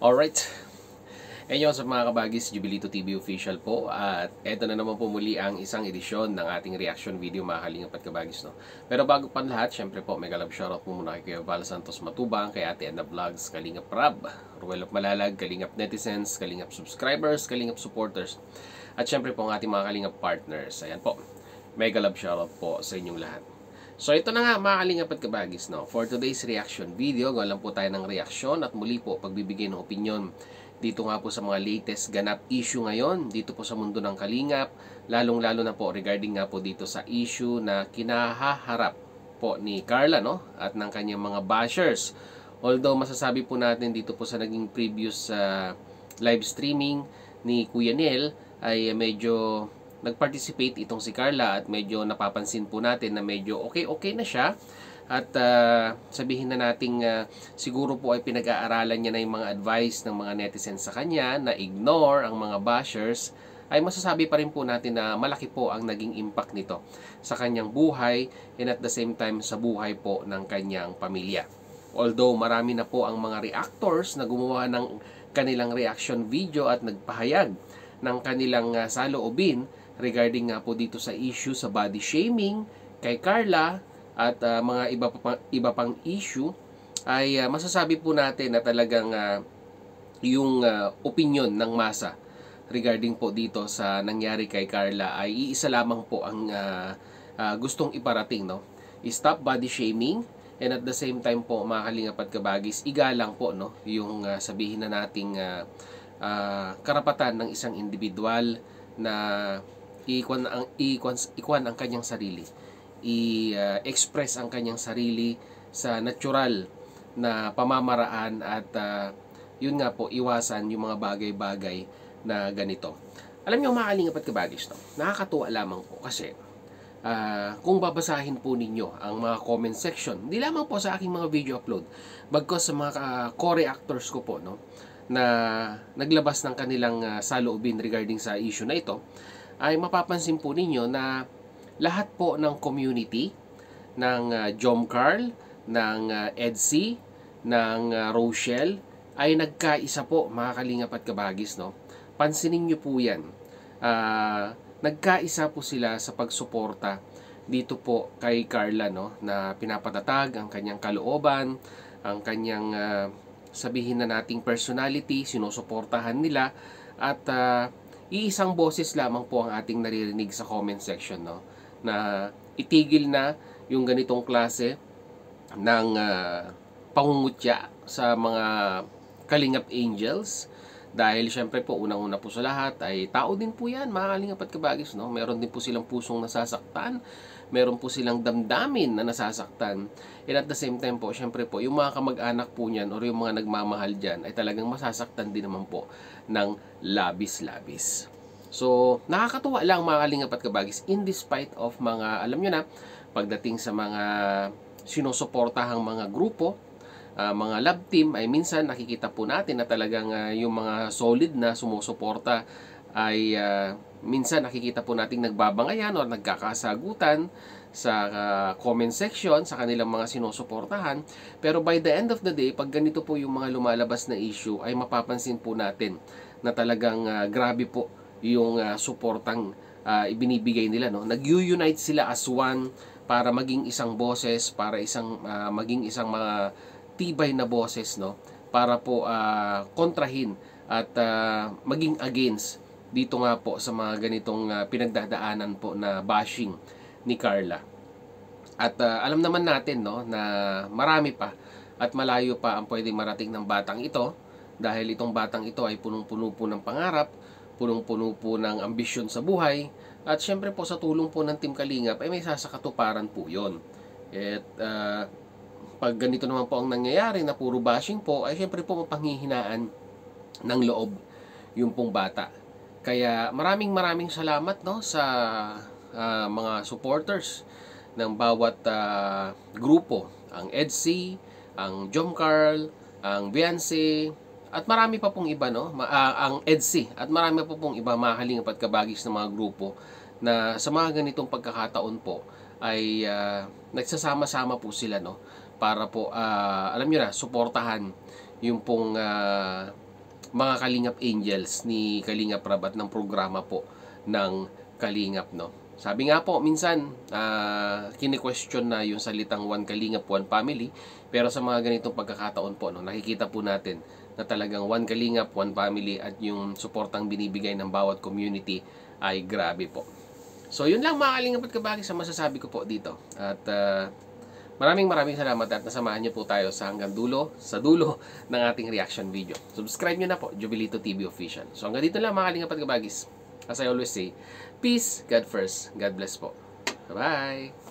Alright. Ayun sa mga kabagis, Jubilito TV official po. At eto na naman po muli ang isang edisyon ng ating reaction video mga kalingap at kabagis. No? Pero bago pa lahat, syempre po, mega love shoutout po muna kay Kuya Val Santos Matubang, kay Ate Enda Vlogs, Kalingap Rab, Ruel of Malalag, Kalingap Netizens, Kalingap Subscribers, Kalingap Supporters. At syempre po ang ating mga Kalingap Partners. Ayan po, mega love shoutout po sa inyong lahat. So ito na nga mga kalingap at kabagis, no? For today's reaction video, gawa lang po tayo ng reaksyon at muli po pagbibigay ng opinion dito nga po sa mga latest ganap issue ngayon dito po sa mundo ng kalingap, lalong-lalo na po regarding nga po dito sa issue na kinahaharap po ni Carla, no? At ng kanyang mga bashers. Although masasabi po natin dito po sa naging previous live streaming ni Kuya Nel ay medyo nag-participate itong si Carla at medyo napapansin po natin na medyo okay na siya at sabihin na nating siguro po ay pinag-aaralan niya na yung mga advice ng mga netizens sa kanya na ignore ang mga bashers, ay masasabi pa rin po natin na malaki po ang naging impact nito sa kanyang buhay and at the same time sa buhay po ng kanyang pamilya. Although marami na po ang mga reactors na gumawa ng kanilang reaction video at nagpahayag ng kanilang saloobin regarding nga po dito sa issue sa body shaming kay Carla at mga iba pang issue, ay masasabi po natin na talagang yung opinion ng masa regarding po dito sa nangyari kay Carla ay iisa lamang po ang gustong iparating, no? Stop body shaming and at the same time po mga kalingap at kabagis, igalang po, no, yung sabihin na nating karapatan ng isang individual na ikuan ang kanyang sarili, i-express ang kanyang sarili sa natural na pamamaraan at yun nga po, iwasan yung mga bagay-bagay na ganito. Alam niyo mga kalingap at kabagis, no? Nakakatuwa lamang po kasi kung babasahin po ninyo ang mga comment section, hindi lamang po sa aking mga video upload, bagkos sa mga co-reactors ko po, no, na naglabas ng kanilang saloobin regarding sa issue na ito, ay mapapansin po ninyo na lahat po ng community ng Jom Carl, ng Edsy, ng Rochelle ay nagkaisa po mga kalingap at kabagis, no? Pansinin nyo po yan. Nagkaisa po sila sa pagsuporta dito po kay Carla, no, na pinapatatag ang kanyang kalooban, ang kanyang sabihin na nating personality, sinusuportahan nila at iisang boses lamang po ang ating naririnig sa comment section, no, na itigil na yung ganitong klase ng pangungutya sa mga Kalingap Angels. Dahil syempre po, unang-una po sa lahat ay tao din po yan, mga kalingap at kabagis, no? Meron din po silang pusong nasasaktan, meron po silang damdamin na nasasaktan. And at the same time po, syempre po, yung mga kamag-anak po niyan or yung mga nagmamahal dyan ay talagang masasaktan din naman po ng labis-labis. So, nakakatuwa lang mga kalingap at kabagis in despite of mga, alam nyo na, pagdating sa mga sinusuportahang mga grupo, mga love team, ay minsan nakikita po natin na talagang yung mga solid na sumusuporta ay minsan nakikita po nating nagbabangayan o nagkakasagutan sa comment section sa kanilang mga sinusuportahan. Pero by the end of the day, pag ganito po yung mga lumalabas na issue, ay mapapansin po natin na talagang grabe po yung suportang ibinibigay nila, no? Nag-unite sila as one para maging isang boses, para maging isang mga tibay na boses, no, para po kontrahin at maging against dito nga po sa mga ganitong pinagdadaanan po na bashing ni Carla. At alam naman natin, no, na marami pa at malayo pa ang pwedeng marating ng batang ito, dahil itong batang ito ay punong-puno po ng pangarap, punong-puno po ng ambisyon sa buhay, at syempre po sa tulong po ng Team Kalingap ay may sasakatuparan po yon. At pag ganito naman po ang nangyayari na puro bashing po, ay syempre po mapanghihinaan ng loob yung pong bata. Kaya maraming salamat, no, sa mga supporters ng bawat grupo, ang Edsy, ang Jom Carl, ang Beyonce, at marami pa pong iba, no, ang Edsy, at marami pa pong iba mga kalingap at kabagis ng mga grupo na sa mga ganitong pagkakataon po ay nagsasama-sama po sila, no, para po alam niyo na, suportahan yung pong mga Kalingap Angels ni Kalingap Rab at ng programa po ng Kalingap, no. Sabi nga po, minsan, kine-question na yung salitang One Kalingap, One Family. Pero sa mga ganitong pagkakataon po, no, nakikita po natin na talagang One Kalingap, One Family at yung suportang binibigay ng bawat community ay grabe po. So, yun lang mga Kalingap at Kabagi sa masasabi ko po dito. At maraming salamat at nasamahan niyo po tayo sa hanggang dulo, sa dulo ng ating reaction video. Subscribe niyo na po, Jovelito TV Official. So, hanggang dito lang mga Kalingap at Kabagis. As I always say, peace, God first, God bless po. Bye-bye!